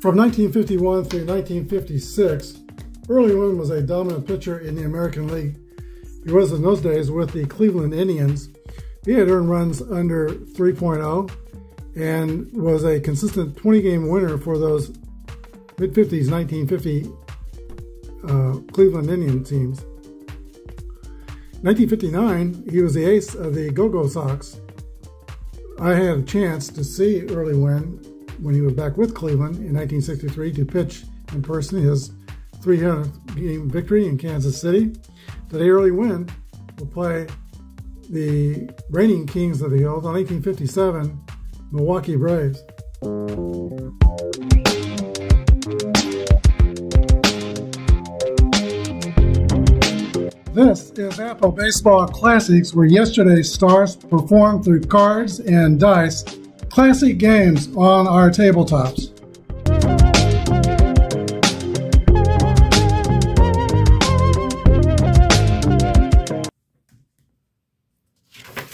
From 1951 through 1956, Early Wynn was a dominant pitcher in the American League. He was in those days with the Cleveland Indians. He had earned runs under 3.0 and was a consistent 20-game winner for those mid-50s, 1950 Cleveland Indian teams. 1959, he was the ace of the Go-Go Sox. I had a chance to see Early Wynn when he was back with Cleveland in 1963 to pitch in person his 300th game victory in Kansas City. Today, Early Wynn will play the reigning kings of the hill, the 1957 Milwaukee Braves. This is Apba Baseball Classics, where yesterday's stars performed through cards and dice, classic games on our tabletops.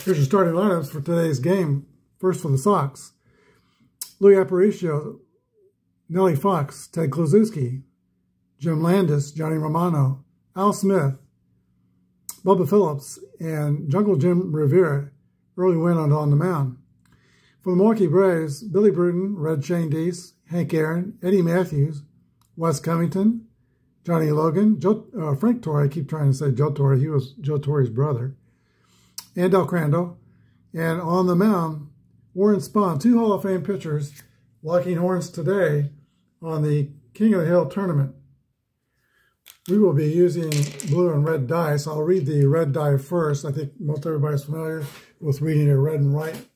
Here's your starting lineups for today's game. First for the Sox: Louis Aparicio, Nellie Fox, Ted Kluszewski, Jim Landis, Johnny Romano, Al Smith, Bubba Phillips, and Jungle Jim Rivera. Early Wynn on the mound. For the Milwaukee Braves: Billy Bruton, Red Shane Deese, Hank Aaron, Eddie Matthews, Wes Covington, Johnny Logan, Frank Torre. I keep trying to say Joe Torre. He was Joe Torre's brother. And Del Crandall. And on the mound, Warren Spahn, two Hall of Fame pitchers, locking horns today on the King of the Hill tournament. We will be using blue and red dice. I'll read the red die first. I think most everybody's familiar with reading a red and white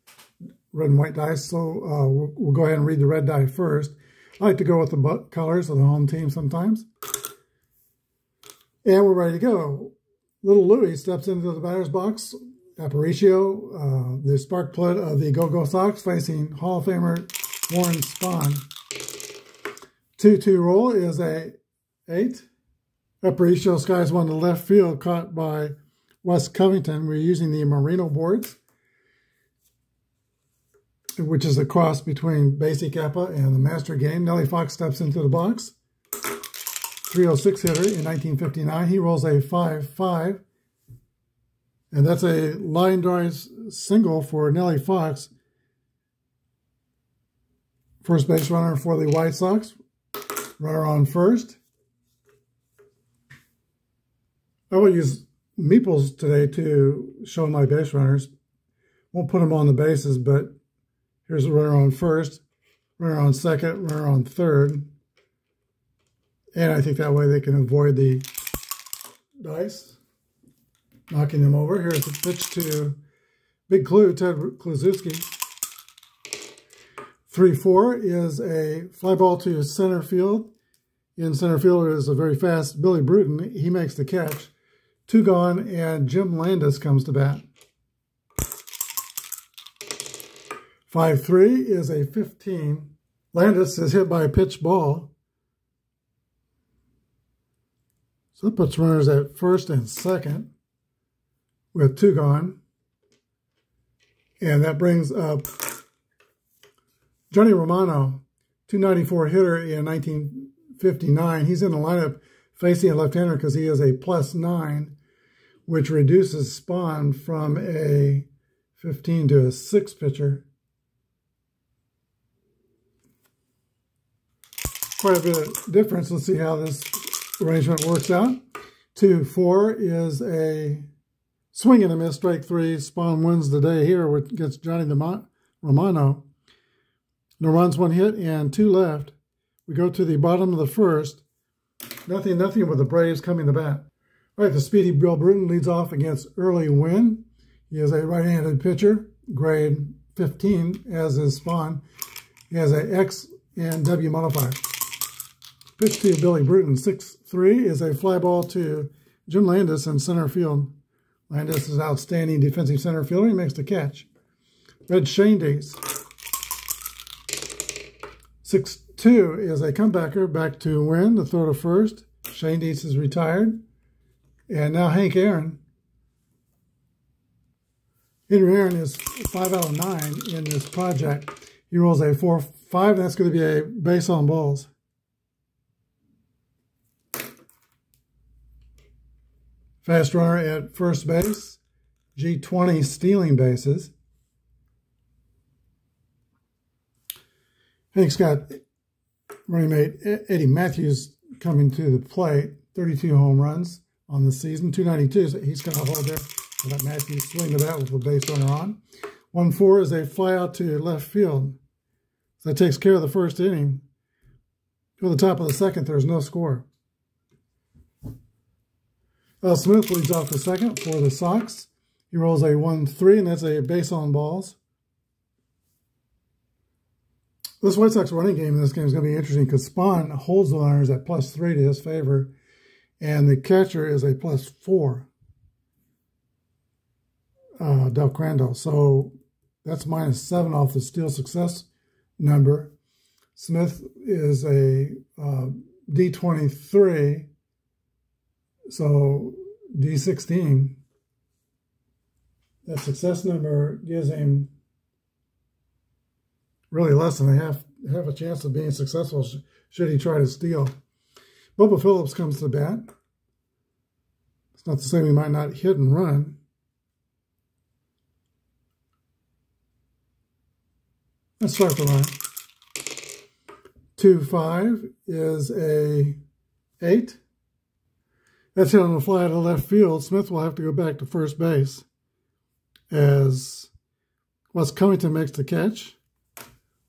dice, so we'll go ahead and read the red die first. I like to go with the colors of the home team sometimes. And we're ready to go. Little Louie steps into the batter's box. Aparicio, the spark plug of the Go-Go Sox, facing Hall of Famer Warren Spahn. 2-2 roll is a 8. Aparicio skies one to left field, caught by Wes Covington. We're using the Merino boards, which is a cross between basic Apba and the master game. Nellie Fox steps into the box. 306 hitter in 1959. He rolls a 5-5. And that's a line drive single for Nellie Fox. First base runner for the White Sox. Runner on first. I will use meeples today to show my base runners. Won't put them on the bases, but here's a runner on first, runner on second, runner on third. And I think that way they can avoid the dice knocking them over. Here's the pitch to Big Clue, Ted Kluszewski. 3-4 is a fly ball to center field. In center field is a very fast Billy Bruton. He makes the catch. 2 gone, and Jim Landis comes to bat. 5-3 is a 15. Landis is hit by a pitch ball. So that puts runners at first and second with 2 gone. And that brings up Johnny Romano, 294 hitter in 1959. He's in the lineup facing a left-hander because he is a +9, which reduces Spahn from a 15 to a 6 pitcher. Quite a bit of difference. Let's see how this arrangement works out. 2-4 is a swing and a miss, strike 3. Spahn wins the day here against Johnny Romano. No runs, 1 hit, and 2 left. We go to the bottom of the first. Nothing with the Braves coming to bat. All right, the speedy Bill Bruton leads off against Early Wynn. He is a right-handed pitcher, grade 15, as is Spahn. He has a X and W modifier. Pitch to Billy Bruton, 6-3, is a fly ball to Jim Landis in center field. Landis is an outstanding defensive center fielder. He makes the catch. Red Shane Deese. 6-2 is a comebacker back to Wynn, the throw to first. Shane Deese is retired. And now Hank Aaron. Henry Aaron is 5 out of 9 in this project. He rolls a 5, and that's going to be a base on balls. Fast runner at first base, G20 stealing bases. Hank's got running mate Eddie Matthews coming to the plate, 32 home runs on the season, 292. So he's going to hold there. Let Matthews swing the bat with the base runner on. 1-4 is a fly out to left field. So that takes care of the first inning. To the top of the second, there's no score. Smith leads off the second for the Sox. He rolls a 1-3, and that's a base on balls. This White Sox running game in this game is going to be interesting because Spahn holds the runners at +3 to his favor, and the catcher is a +4, Del Crandall. So that's -7 off the steal success number. Smith is a D23. So D16, that success number gives him really less than half a chance of being successful should he try to steal. Bubba Phillips comes to bat. It's not to say he might not hit and run. Let's start the run. 2-5 is a 8. That's hit on the fly out of left field. Smith will have to go back to first base as Wes Covington makes the catch.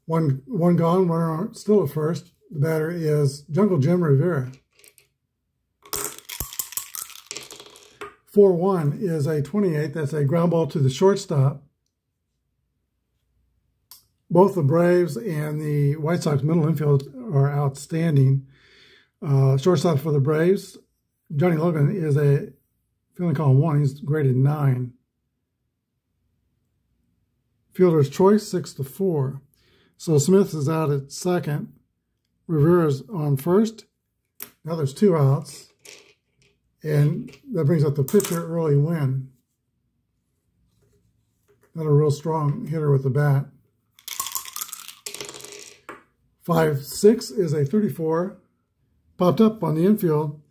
One gone, runner still at first. The batter is Jungle Jim Rivera. 4-1 is a 28. That's a ground ball to the shortstop. Both the Braves and the White Sox middle infield are outstanding. Shortstop for the Braves, Johnny Logan, is a fielding column 1. He's graded 9. Fielder's choice, 6-4. So Smith is out at second. Rivera's on first. Now there's 2 outs. And that brings up the pitcher early win. Not a real strong hitter with the bat. 5-6 is a 34. Popped up on the infield.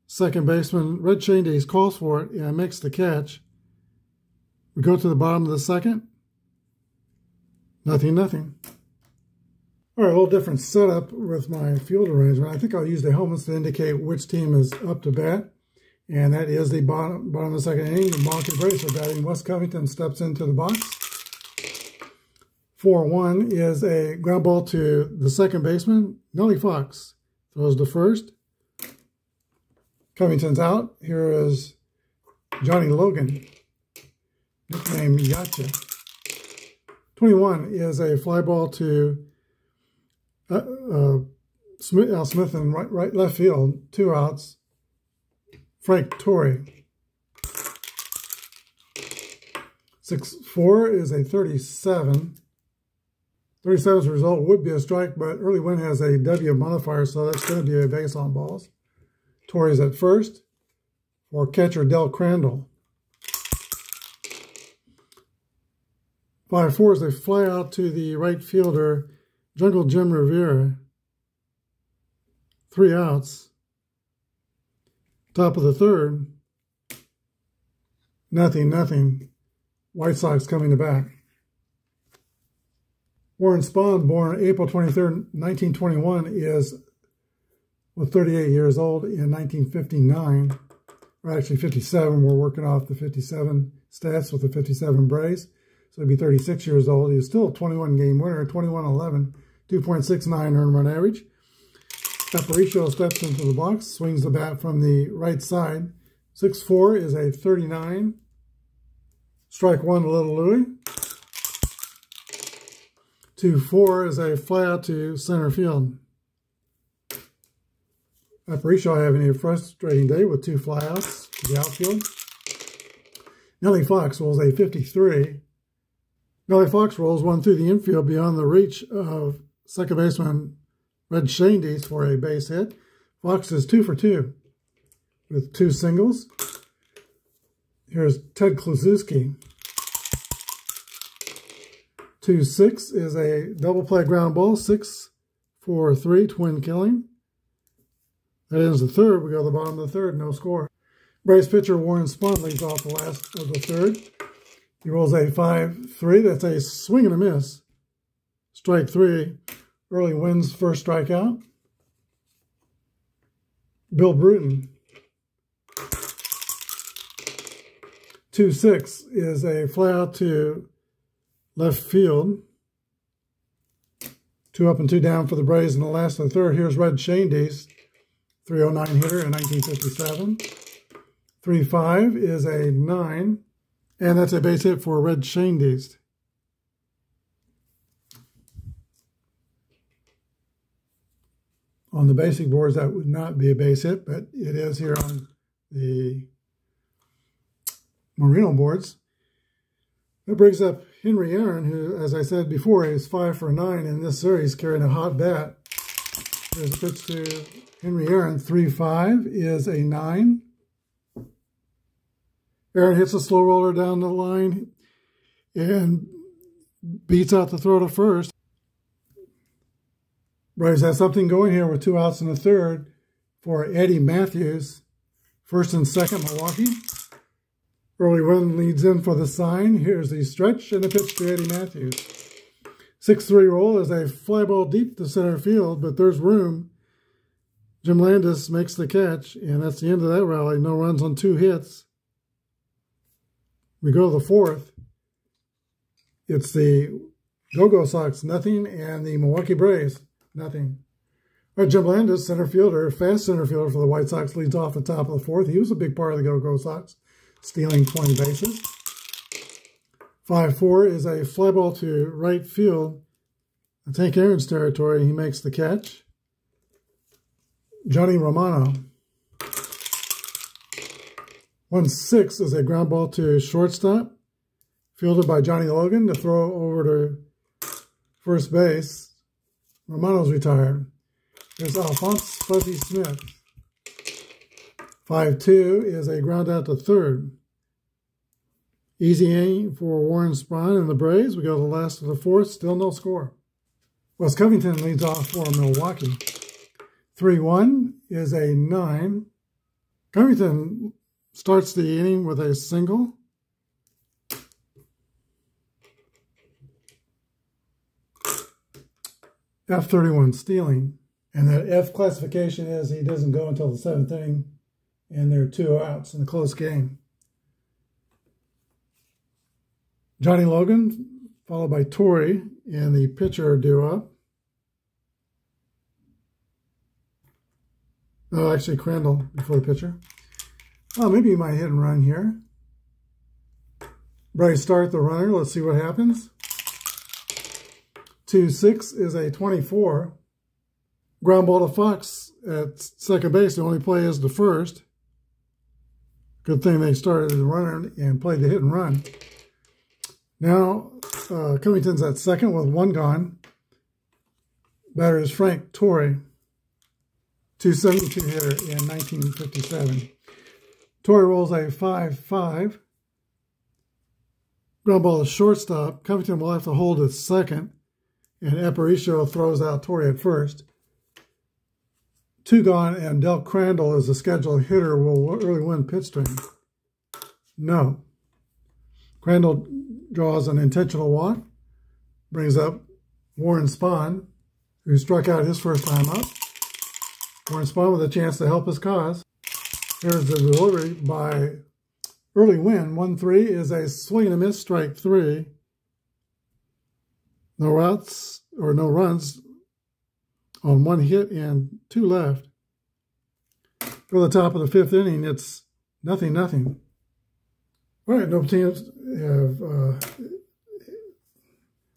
Second baseman Red Shandays calls for it and makes the catch. We go to the bottom of the second. Nothing. All right, a little different setup with my field arrangement. I think I'll use the helmets to indicate which team is up to bat. And that is the bottom of the second inning. The Milwaukee Braves are batting. Wes Covington steps into the box. 4-1 is a ground ball to the second baseman. Nellie Fox throws to first. Covington's out. Here is Johnny Logan, nicknamed Yacha. 21 is a fly ball to Al Smith in right left field. 2 outs. Frank Tourney. 6-4 is a 37. 37's result would be a strike, but early win has a W modifier, so that's going to be a base on balls. Torrey's at first for catcher Del Crandall. 5-4 is a fly out to the right fielder Jungle Jim Rivera. 3 outs. Top of the third. Nothing. White Sox coming to bat. Warren Spahn, born April 23rd, 1921, is 38 years old in 1959, or actually 57. We're working off the 57 stats with the 57 Braves. So he'd be 36 years old. He's still a 21-game winner, 21-11, 2.69 earned run average. Aparicio steps into the box, swings the bat from the right side. 6-4 is a 39. Strike 1 to Little Louie. 2-4 is a fly out to center field. Aparicio having a frustrating day with 2 flyouts to the outfield. Nellie Fox rolls a 53. Nellie Fox rolls one through the infield beyond the reach of second baseman Red Shandays for a base hit. Fox is 2 for 2 with 2 singles. Here's Ted Kluszewski. 2-6 is a double play ground ball. 6-4-3, twin killing. That ends the third. We go to the bottom of the third, no score. Braves pitcher Warren Spahn leads off the last of the third. He rolls a 5-3. That's a swing and a miss. Strike 3. Early wins first strikeout. Bill Bruton. 2-6 is a fly out to left field. 2 up and 2 down for the Braves in the last of the third. Here's Red Shandies, 309 hitter in 1957. 3-5 is a 9, and that's a base hit for Red Shandies. On the basic boards, that would not be a base hit, but it is here on the Merino boards. That brings up Henry Aaron, who, as I said before, is 5 for 9 in this series, carrying a hot bat. There's a pitch to Henry Aaron. 3-5 is a 9. Aaron hits a slow roller down the line and beats out the throw to first. Braves have something going here with 2 outs in the third for Eddie Matthews. First and second, Milwaukee. Early run leads in for the sign. Here's the stretch and the pitch to Eddie Matthews. 6-3 roll is a fly ball deep to center field, but there's room. Jim Landis makes the catch, and that's the end of that rally. No runs on 2 hits. We go to the fourth. It's the Go-Go Sox, nothing, and the Milwaukee Braves, nothing. All right, Jim Landis, center fielder, fast center fielder for the White Sox, leads off the top of the fourth. He was a big part of the Go-Go Sox, stealing 20 bases. 5-4 is a fly ball to right field. Tank Aaron's territory. He makes the catch. Johnny Romano. 1-6 is a ground ball to shortstop, fielded by Johnny Logan to throw over to first base. Romano's retired. There's Alphonse Fuzzy Smith. 5-2 is a ground out to third. Easy aim for Warren Spahn and the Braves. We go to the last of the fourth, still no score. Wes Covington leads off for Milwaukee. 3-1 is a 9. Covington starts the inning with a single. F31 stealing. And that F classification is he doesn't go until the 7th inning, and there are 2 outs in a close game. Johnny Logan, followed by Tourney, and the pitcher due up. No, actually Crandall before the pitcher. Oh, maybe he might hit and run here. Braves start the runner. Let's see what happens. 2-6 is a 24. Ground ball to Fox at second base. The only play is the first. Good thing they started the runner and played the hit and run. Now, Covington's at second with 1 gone. Batter is Frank Torrey, 272 hitter in 1957. Torrey rolls a 5-5. Ground ball to shortstop. Covington will have to hold at second, and Aparicio throws out Torrey at first. 2 gone, and Del Crandall, as a scheduled hitter, will early win pit string. No. Crandall draws an intentional walk, brings up Warren Spahn, who struck out his first time up. Warren Spahn with a chance to help his cause. Here's the delivery by early win. 1-3 is a swing and a miss, strike 3. No outs or no runs on 1 hit and 2 left. For the top of the 5th inning, it's 0-0. All right, no teams have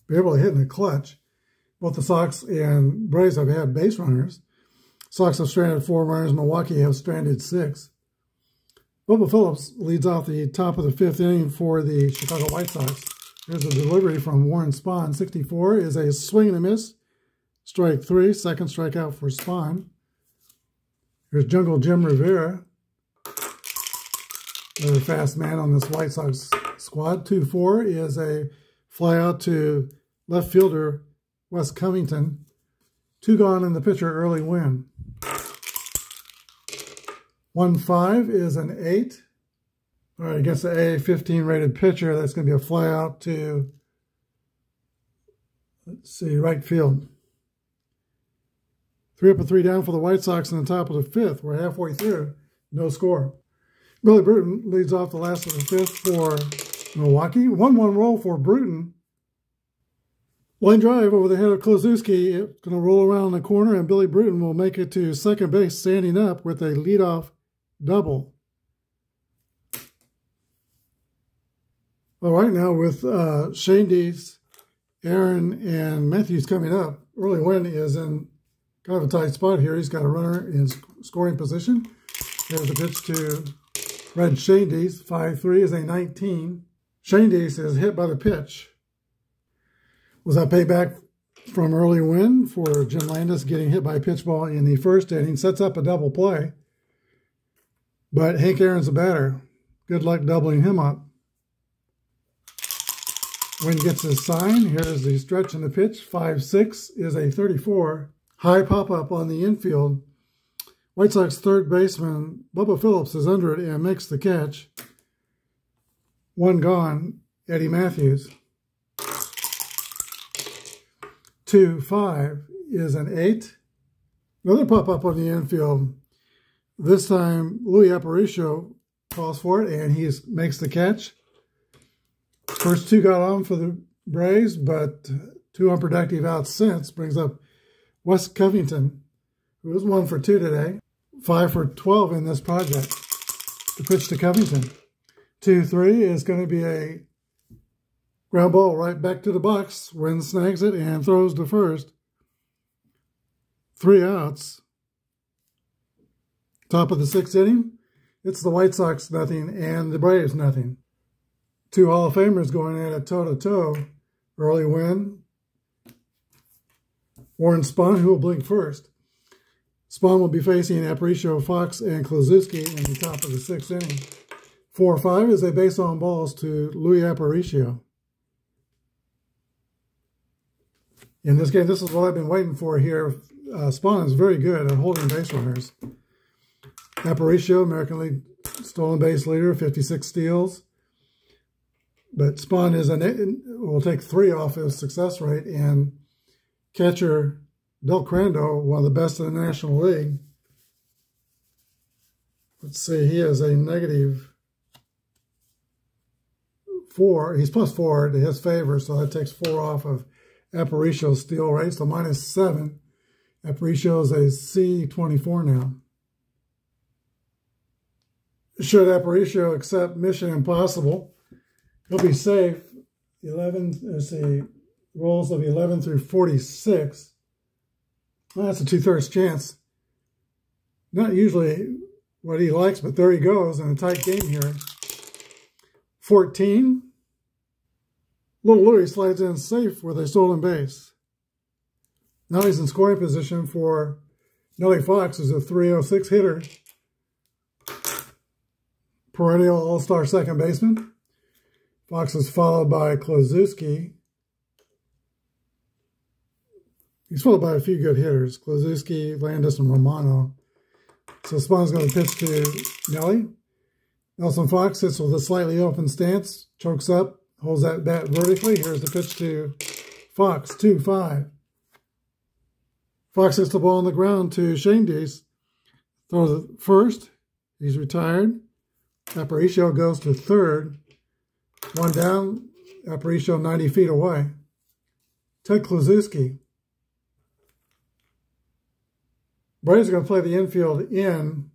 been able to hit in the clutch. Both the Sox and Braves have had base runners. Sox have stranded 4 runners. Milwaukee have stranded 6. Bubba Phillips leads off the top of the 5th inning for the Chicago White Sox. Here's a delivery from Warren Spahn. 64 is a swing and a miss. Strike 3, second strikeout for Spahn. Here's Jungle Jim Rivera, another fast man on this White Sox squad. 2-4 is a fly out to left fielder Wes Covington. 2 gone in the pitcher, early win. 1-5 is an 8. All right, against the A15 rated pitcher, that's going to be a fly out to, let's see, right field. 3 up and 3 down for the White Sox in the top of the 5th. We're halfway through. No score. Billy Bruton leads off the last of the 5th for Milwaukee. 1-1 roll for Bruton. Line drive over the head of Klozewski. It's going to roll around the corner, and Billy Bruton will make it to second base, standing up with a leadoff double. All right, now with Shane Dees, Aaron, and Matthews coming up, early win is in kind of a tight spot here. He's got a runner in scoring position. Here's the pitch to Red Shane Dees. 5-3 is a 19. Shane Dees is hit by the pitch. Was that payback from early win for Jim Landis getting hit by a pitch ball in the first inning? Sets up a double play. But Hank Aaron's a batter. Good luck doubling him up. Wynn gets his sign. Here's the stretch in the pitch. 5-6 is a 34. High pop-up on the infield. White Sox third baseman Bubba Phillips is under it and makes the catch. 1 gone, Eddie Matthews. 2-5 is an 8. Another pop-up on the infield. This time, Louis Aparicio calls for it, and he makes the catch. First 2 got on for the Braves, but 2 unproductive outs since brings up Wes Covington, who was 1 for 2 today. 5 for 12 in this project. The pitch to Covington. 2-3 is going to be a ground ball right back to the box. Wynn snags it and throws to first. 3 outs. Top of the 6th inning. It's the White Sox nothing and the Braves nothing. 2 Hall of Famers going at it toe-to-toe. Early win. Warren Spahn, who will blink first. Spahn will be facing Aparicio, Fox, and Klozewski in the top of the 6th inning. 4-5 is a base on balls to Louis Aparicio. In this game, this is what I've been waiting for here. Spahn is very good at holding base runners. Aparicio, American League stolen base leader, 56 steals. But Spahn will take 3 off his success rate, and catcher Del Crando, one of the best in the National League. Let's see, he has a -4. He's +4 to his favor, so that takes 4 off of Aparicio's steal rate, so -7. Aparicio is a C24 now. Should Aparicio accept Mission Impossible, he'll be safe. 11, let's see, rolls of 11 through 46. Well, that's a 2/3 chance. Not usually what he likes, but there he goes in a tight game here. 14. Little Louis slides in safe with a stolen base. Now he's in scoring position for Nellie Fox, who's a 306 hitter. Perennial all-star second baseman. Fox is followed by Klozewski. He's followed by a few good hitters, Klozewski, Landis, and Romano. So Spahn's going to pitch to Nelly. Nelson Fox hits with a slightly open stance, chokes up, holds that bat vertically. Here's the pitch to Fox, 2-5. Fox hits the ball on the ground to Shane Dees. Throws it first. He's retired. Aparicio goes to third. 1 down. Aparicio 90 feet away. Ted Klozewski. Braves are going to play the infield in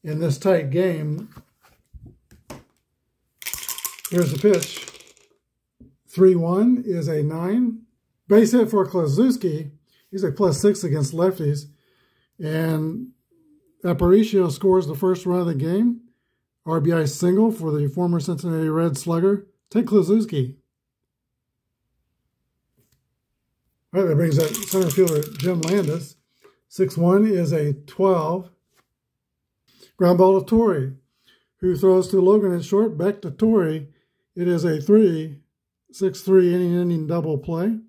this tight game. Here's the pitch. 3-1 is a 9. Base hit for Klozewski. He's a +6 against lefties. And Aparicio scores the first run of the game. RBI single for the former Cincinnati Red slugger, Ted Klozewski. All right, that brings up center fielder Jim Landis. 6-1 is a 12. Ground ball to Tourney, who throws to Logan in short, back to Tourney. It is a 6-3 inning double play.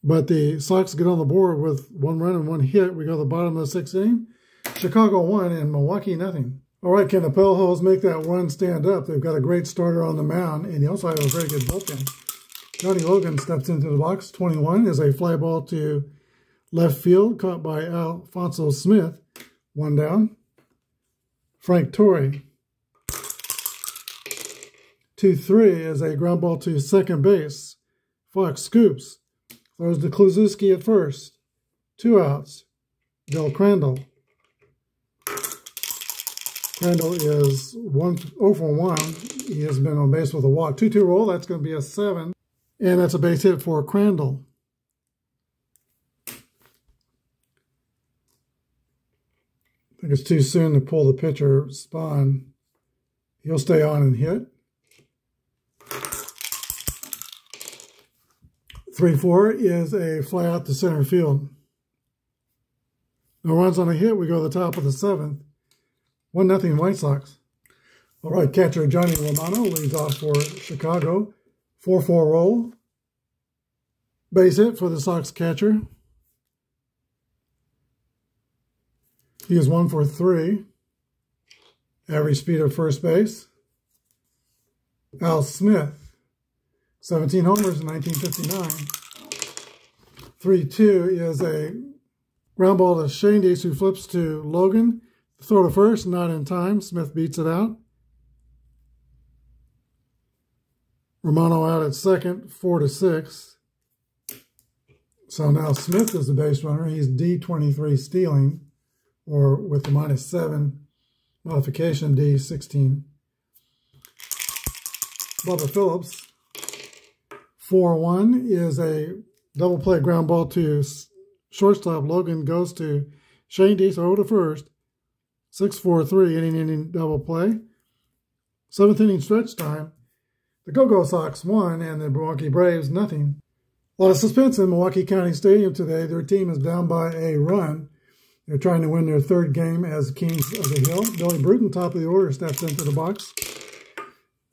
But the Sox get on the board with 1 run and 1 hit. We go to the bottom of the 6th inning. Chicago 1 and Milwaukee nothing. All right, can the Pale-Holes make that run stand up? They've got a great starter on the mound, and they also have a very good bullpen. Johnny Logan steps into the box. 21 is a fly ball to left field, caught by Alfonso Smith. 1 down. Frank Torrey. 2-3 is a ground ball to second base. Fox scoops. Throws to Kluszewski at first. 2 outs. Bill Crandall. Crandall is 0 for 1. He has been on base with a walk. 2-2 roll. That's going to be a 7. And that's a base hit for Crandall. I think it's too soon to pull the pitcher, Spahn. He'll stay on and hit. 3-4 is a fly out to center field. No runs on a hit. We go to the top of the 7th. 1-0 White Sox. All right, catcher Johnny Romano leads off for Chicago. 4-4 roll. Base hit for the Sox catcher. He is 1 for 3. Average speed of first base. Al Smith, 17 homers in 1959. 3-2 is a ground ball to Shane Dees, who flips to Logan. Throw to first, not in time. Smith beats it out. Romano out at second, 4-6. So now Smith is the base runner. He's D23 stealing, or with the -7 modification, D16. Bubba Phillips, 4-1 is a double play ground ball to shortstop. Logan goes to Shane Dees, 0 to first. 6-4-3, inning double play. 7th inning stretch time. The Go-Go Sox 1 and the Milwaukee Braves nothing. A lot of suspense in Milwaukee County Stadium today. Their team is down by a run. They're trying to win their 3rd game as Kings of the Hill. Billy Bruton, top of the order, steps into the box.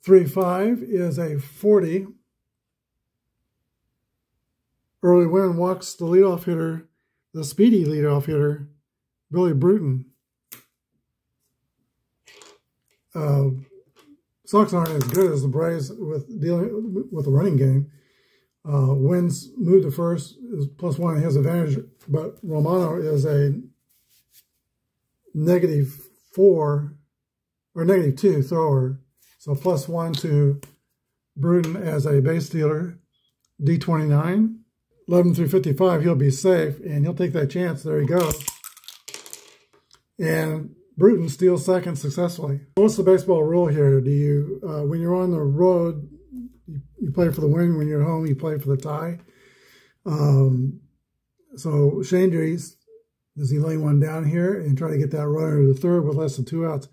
3-5 is a 40. Early Win walks the leadoff hitter, the speedy leadoff hitter, Billy Bruton. Sox aren't as good as the Braves with dealing with the running game. Wins move to first is +1 his advantage, but Romano is a -4 or -2 thrower, so +1 to Bruton as a base stealer. D29, 11 through 55, he'll be safe, and he'll take that chance. There he goes. And Bruton steals second successfully. What's the baseball rule here? Do you, when you're on the road, you play for the win. When you're at home, you play for the tie. So Shane Dees, does he lay one down here and try to get that runner to the 3rd with less than 2 outs?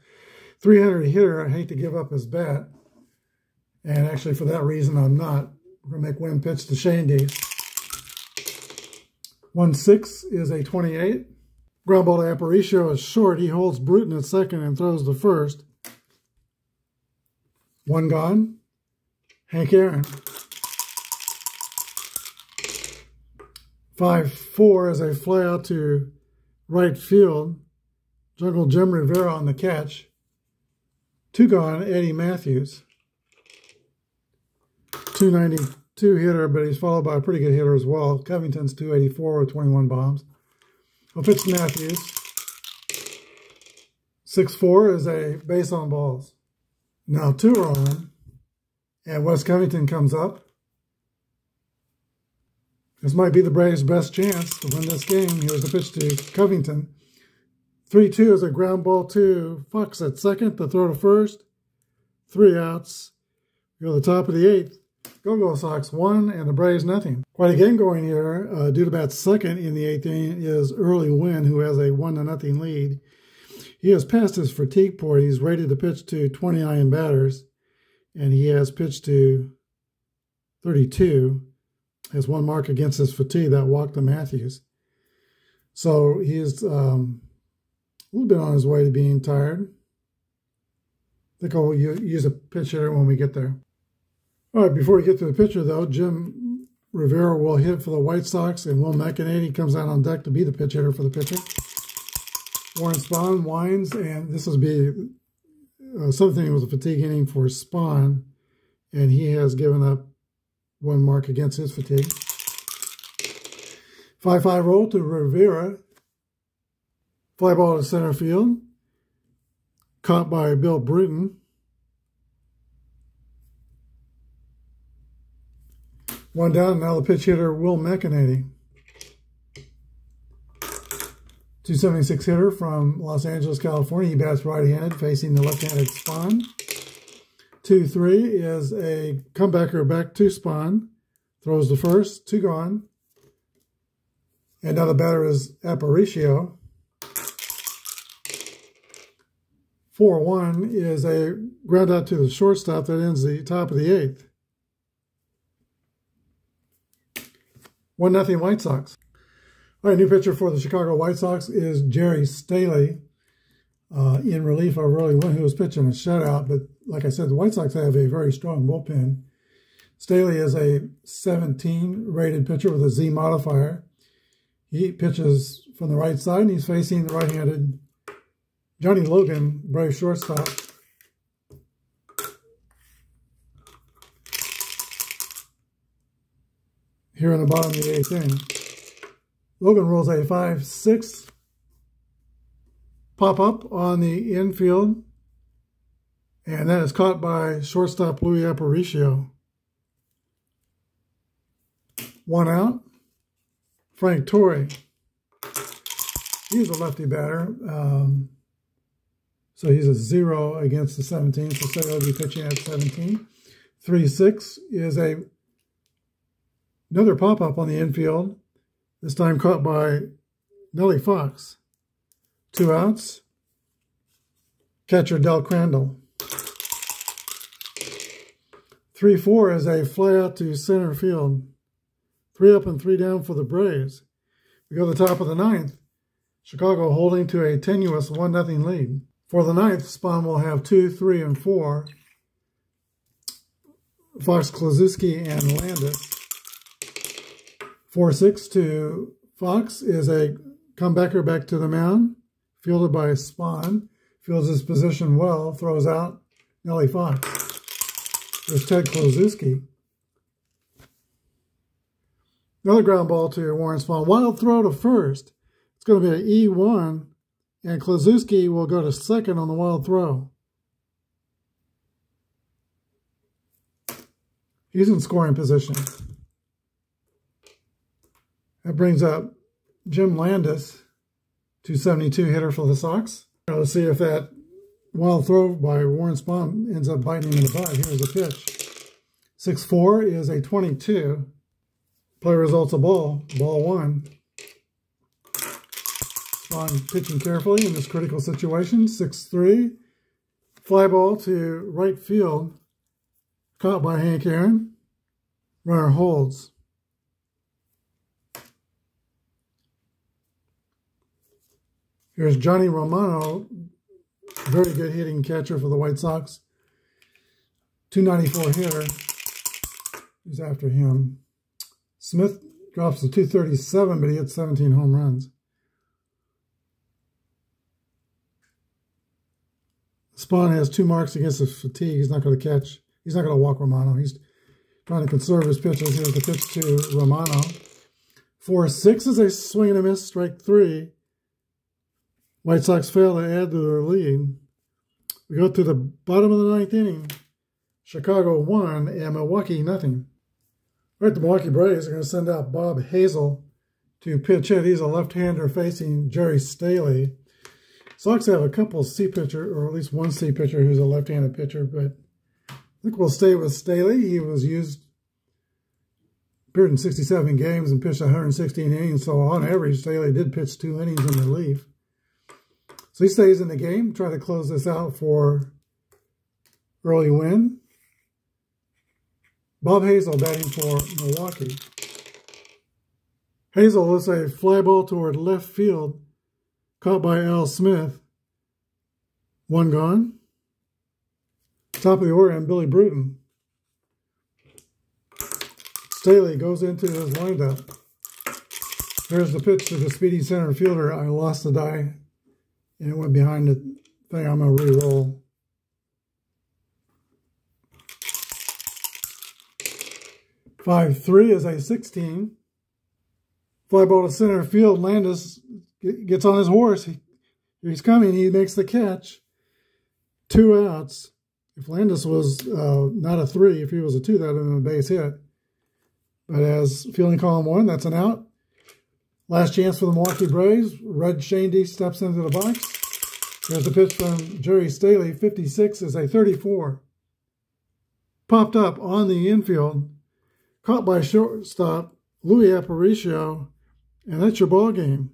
300 hitter, I hate to give up his bat. And actually, for that reason, I'm not. We're going to make Win pitch to Shane Dees. 1-6 is a 28. Ground ball to Aparicio is short. He holds Bruton at second and throws to first. 1 gone. Hank Aaron. 5-4 is a fly out to right field. Jungle Jim Rivera on the catch. 2 gone, Eddie Matthews. 292 hitter, but he's followed by a pretty good hitter as well. Covington's 284 with 21 bombs. I'll pitch to Matthews. 6-4 is a base on balls. Now 2 are on, and Wes Covington comes up. This might be the Braves' best chance to win this game. Here's the pitch to Covington. 3-2 is a ground ball to Fox at second. The throw to first. 3 outs. We go to the top of the 8th. Go-Go Sox 1 and the Braves nothing. Quite a game going here. Due to bat second in the 8th inning is Early Win, who has a 1-0 lead. He has passed his fatigue point. He's rated to pitch to 29 batters, and he has pitched to 32. Has 1 mark against his fatigue, that walk to Matthews. So he's a little bit on his way to being tired. I think I'll use a pitch hitter when we get there. All right, before we get to the pitcher, though, Jim Rivera will hit for the White Sox, and Will McEnany comes out on deck to be the pitch hitter for the pitcher. Warren Spahn winds, and this will be something. It was a fatigue inning for Spahn, and he has given up 1 mark against his fatigue. 5-5 roll to Rivera. Fly ball to center field. Caught by Bill Bruton. 1 down, now the pitch hitter, Will McEnany. 276 hitter from Los Angeles, California. He bats right-handed, facing the left-handed Spahn. 2-3 is a comebacker back to Spahn. Throws the first, 2 gone. And now the batter is Aparicio. 4-1 is a ground out to the shortstop that ends the top of the 8th. 1-0 White Sox. All right, new pitcher for the Chicago White Sox is Jerry Staley, in relief of Early Wynn, who was pitching a shutout. But like I said, the White Sox have a very strong bullpen. Staley is a 17 rated pitcher with a Z modifier. He pitches from the right side, and he's facing the right-handed Johnny Logan, Brave shortstop. Here in the bottom of the 8th inning. Logan rolls a 5-6 pop-up on the infield, and that is caught by shortstop Louis Aparicio. 1 out. Frank Tourney. He's a lefty batter, so he's a 0 against the 17, so Staley will be pitching at 17. 3-6 is another pop-up on the infield, this time caught by Nellie Fox. 2 outs. Catcher Del Crandall. 3-4 is a fly out to center field. 3 up and 3 down for the Braves. We go to the top of the 9th. Chicago holding to a tenuous 1-0 lead. For the 9th, Spahn will have 2, 3, and 4. Fox, Kluszewski, and Landis. 4-6 to Fox is a comebacker back to the mound, fielded by Spahn. Fields his position well, throws out Nellie Fox. There's Ted Kluszewski. Another ground ball to Warren Spahn. Wild throw to first. It's going to be an E1, and Kluszewski will go to second on the wild throw. He's in scoring position. That brings up Jim Landis, 272 hitter for the Sox. Let's see if that wild throw by Warren Spahn ends up biting him in the butt. Here's the pitch. 6-4 is a 22. Play results a ball. Ball 1. Spahn pitching carefully in this critical situation. 6-3. Fly ball to right field. Caught by Hank Aaron. Runner holds. Here's Johnny Romano, very good hitting catcher for the White Sox. 294 hitter. Who's after him? Smith drops to 237, but he hits 17 home runs. Spahn has 2 marks against his fatigue. He's not going to catch. He's not going to walk Romano. He's trying to conserve his pitches. Here's the pitch to Romano. 4-6 is a swing and a miss, strike 3. White Sox fail to add to their lead. We go to the bottom of the 9th inning. Chicago 1 and Milwaukee 0. Right, the Milwaukee Braves are going to send out Bob Hazel to pitch hit. He's a left-hander facing Jerry Staley. Sox have a couple C pitcher, or at least one C pitcher who's a left-handed pitcher, but I think we'll stay with Staley. He was appeared in 67 games and pitched 116 innings, so on average, Staley did pitch 2 innings in relief. So he stays in the game, try to close this out for Early Wynn. Bob Hazel batting for Milwaukee. Hazel is a fly ball toward left field, caught by Al Smith. 1 gone. Top of the order, and Billy Bruton. Staley goes into his windup. Here's the pitch to the speedy center fielder. I lost the die, and it went behind the thing. I'm going to re-roll. Five-3 is a 16. Fly ball to center field. Landis gets on his horse. He's coming. He makes the catch. 2 outs. If Landis was not a 3, if he was a 2, that would have been a base hit. But as fielding column 1, that's an out. Last chance for the Milwaukee Braves. Red Shandy steps into the box. There's a pitch from Jerry Staley. 56 is a 34. Popped up on the infield. Caught by shortstop Louis Aparicio. And that's your ball game.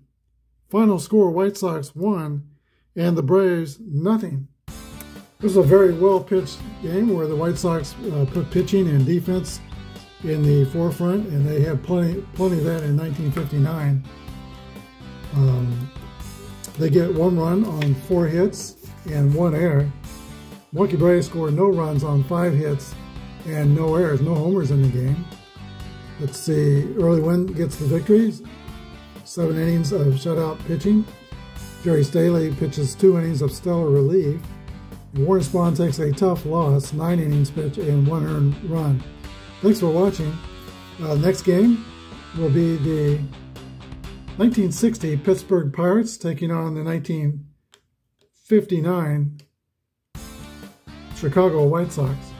Final score, White Sox 1 and the Braves nothing. This is a very well-pitched game where the White Sox put pitching and defense in the forefront, and they had plenty of that in 1959. They get 1 run on 4 hits and 1 error. Milwaukee Braves scored no runs on 5 hits and no errors, no homers in the game. Let's see, Early Wynn gets the victories. 7 innings of shutout pitching. Jerry Staley pitches 2 innings of stellar relief. And Warren Spahn takes a tough loss, 9 innings pitch and 1 earned run. Thanks for watching. Next game will be the 1960 Pittsburgh Pirates taking on the 1959 Chicago White Sox.